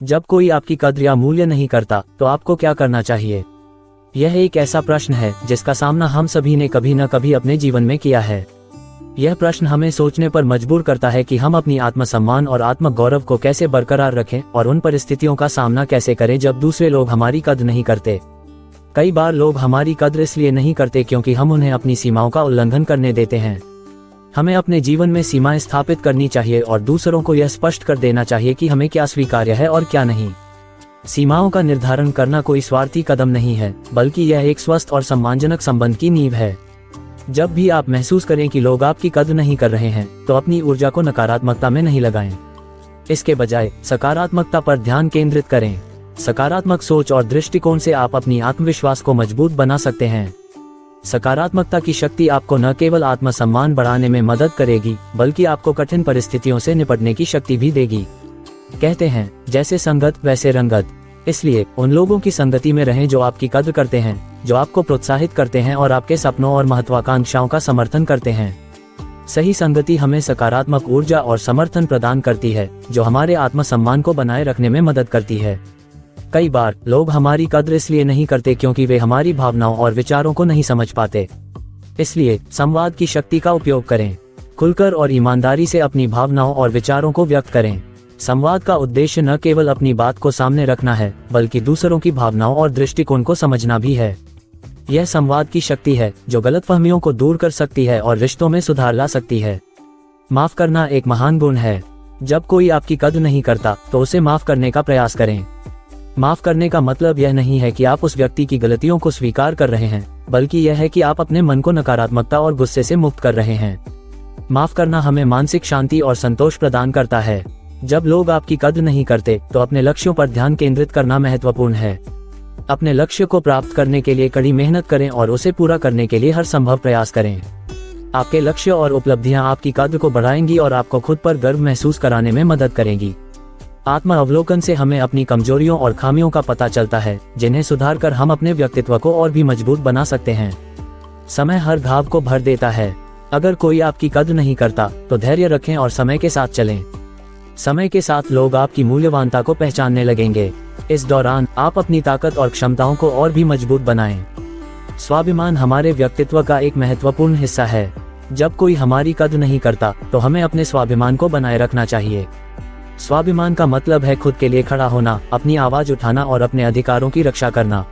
जब कोई आपकी कद्र या मूल्य नहीं करता तो आपको क्या करना चाहिए? यह एक ऐसा प्रश्न है जिसका सामना हम सभी ने कभी न कभी अपने जीवन में किया है। यह प्रश्न हमें सोचने पर मजबूर करता है कि हम अपनी आत्मसम्मान और आत्मगौरव को कैसे बरकरार रखें और उन परिस्थितियों का सामना कैसे करें जब दूसरे लोग हमारी कद्र नहीं करते। कई बार लोग हमारी कद्र इसलिए नहीं करते क्योंकि हम उन्हें अपनी सीमाओं का उल्लंघन करने देते हैं। हमें अपने जीवन में सीमाएं स्थापित करनी चाहिए और दूसरों को यह स्पष्ट कर देना चाहिए कि हमें क्या स्वीकार्य है और क्या नहीं। सीमाओं का निर्धारण करना कोई स्वार्थी कदम नहीं है, बल्कि यह एक स्वस्थ और सम्मानजनक संबंध की नींव है। जब भी आप महसूस करें कि लोग आपकी कद्र नहीं कर रहे हैं, तो अपनी ऊर्जा को नकारात्मकता में नहीं लगाएं। इसके बजाय सकारात्मकता पर ध्यान केंद्रित करें। सकारात्मक सोच और दृष्टिकोण से आप अपनी आत्मविश्वास को मजबूत बना सकते हैं। सकारात्मकता की शक्ति आपको न केवल आत्मसम्मान बढ़ाने में मदद करेगी, बल्कि आपको कठिन परिस्थितियों से निपटने की शक्ति भी देगी। कहते हैं, जैसे संगत वैसे रंगत। इसलिए उन लोगों की संगति में रहें जो आपकी कद्र करते हैं, जो आपको प्रोत्साहित करते हैं और आपके सपनों और महत्वाकांक्षाओं का समर्थन करते हैं। सही संगति हमें सकारात्मक ऊर्जा और समर्थन प्रदान करती है, जो हमारे आत्मसम्मान को बनाए रखने में मदद करती है। कई बार लोग हमारी कद्र इसलिए नहीं करते क्योंकि वे हमारी भावनाओं और विचारों को नहीं समझ पाते। इसलिए संवाद की शक्ति का उपयोग करें। खुलकर और ईमानदारी से अपनी भावनाओं और विचारों को व्यक्त करें। संवाद का उद्देश्य न केवल अपनी बात को सामने रखना है, बल्कि दूसरों की भावनाओं और दृष्टिकोण को समझना भी है। यह संवाद की शक्ति है जो गलतफहमियों को दूर कर सकती है और रिश्तों में सुधार ला सकती है। माफ करना एक महान गुण है। जब कोई आपकी कद्र नहीं करता तो उसे माफ करने का प्रयास करें। माफ करने का मतलब यह नहीं है कि आप उस व्यक्ति की गलतियों को स्वीकार कर रहे हैं, बल्कि यह है कि आप अपने मन को नकारात्मकता और गुस्से से मुक्त कर रहे हैं। माफ करना हमें मानसिक शांति और संतोष प्रदान करता है। जब लोग आपकी कद्र नहीं करते तो अपने लक्ष्यों पर ध्यान केंद्रित करना महत्वपूर्ण है। अपने लक्ष्य को प्राप्त करने के लिए कड़ी मेहनत करें और उसे पूरा करने के लिए हर संभव प्रयास करें। आपके लक्ष्य और उपलब्धियां आपकी कद्र को बढ़ाएंगी और आपको खुद पर गर्व महसूस कराने में मदद करेंगी। आत्म अवलोकन से हमें अपनी कमजोरियों और खामियों का पता चलता है, जिन्हें सुधार कर हम अपने व्यक्तित्व को और भी मजबूत बना सकते हैं। समय हर घाव को भर देता है। अगर कोई आपकी कद्र नहीं करता तो धैर्य रखें और समय के साथ चलें। समय के साथ लोग आपकी मूल्यवानता को पहचानने लगेंगे। इस दौरान आप अपनी ताकत और क्षमताओं को और भी मजबूत बनाएं। स्वाभिमान हमारे व्यक्तित्व का एक महत्वपूर्ण हिस्सा है। जब कोई हमारी कद्र नहीं करता तो हमें अपने स्वाभिमान को बनाए रखना चाहिए। स्वाभिमान का मतलब है खुद के लिए खड़ा होना, अपनी आवाज उठाना और अपने अधिकारों की रक्षा करना।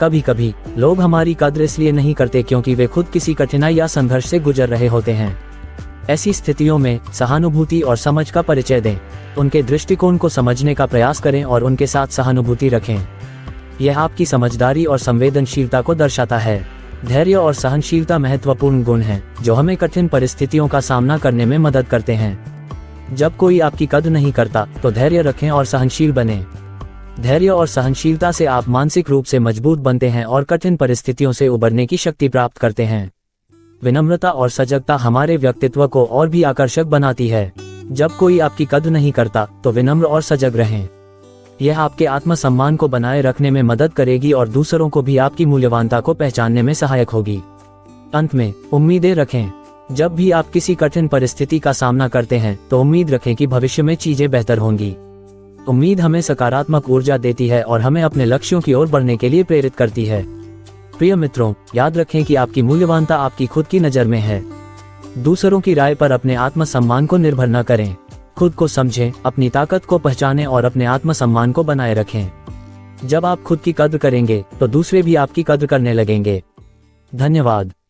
कभी कभी लोग हमारी कद्र इसलिए नहीं करते क्योंकि वे खुद किसी कठिनाई या संघर्ष से गुजर रहे होते हैं। ऐसी स्थितियों में सहानुभूति और समझ का परिचय दें। उनके दृष्टिकोण को समझने का प्रयास करें और उनके साथ सहानुभूति रखें। यह आपकी समझदारी और संवेदनशीलता को दर्शाता है। धैर्य और सहनशीलता महत्वपूर्ण गुण हैं, जो हमें कठिन परिस्थितियों का सामना करने में मदद करते हैं। जब कोई आपकी कद्र नहीं करता तो धैर्य रखें और सहनशील बनें। धैर्य और सहनशीलता से आप मानसिक रूप से मजबूत बनते हैं और कठिन परिस्थितियों से उबरने की शक्ति प्राप्त करते हैं। विनम्रता और सजगता हमारे व्यक्तित्व को और भी आकर्षक बनाती है। जब कोई आपकी कद्र नहीं करता तो विनम्र और सजग रहें। यह आपके आत्मसम्मान को बनाए रखने में मदद करेगी और दूसरों को भी आपकी मूल्यवानता को पहचानने में सहायक होगी। अंत में उम्मीदें रखें। जब भी आप किसी कठिन परिस्थिति का सामना करते हैं तो उम्मीद रखें कि भविष्य में चीजें बेहतर होंगी। उम्मीद हमें सकारात्मक ऊर्जा देती है और हमें अपने लक्ष्यों की ओर बढ़ने के लिए प्रेरित करती है। प्रिय मित्रों, याद रखें कि आपकी मूल्यवानता आपकी खुद की नजर में है। दूसरों की राय पर अपने आत्मसम्मान को निर्भर न करें। खुद को समझें, अपनी ताकत को पहचानें और अपने आत्मसम्मान को बनाए रखें। जब आप खुद की कद्र करेंगे तो दूसरे भी आपकी कद्र करने लगेंगे। धन्यवाद।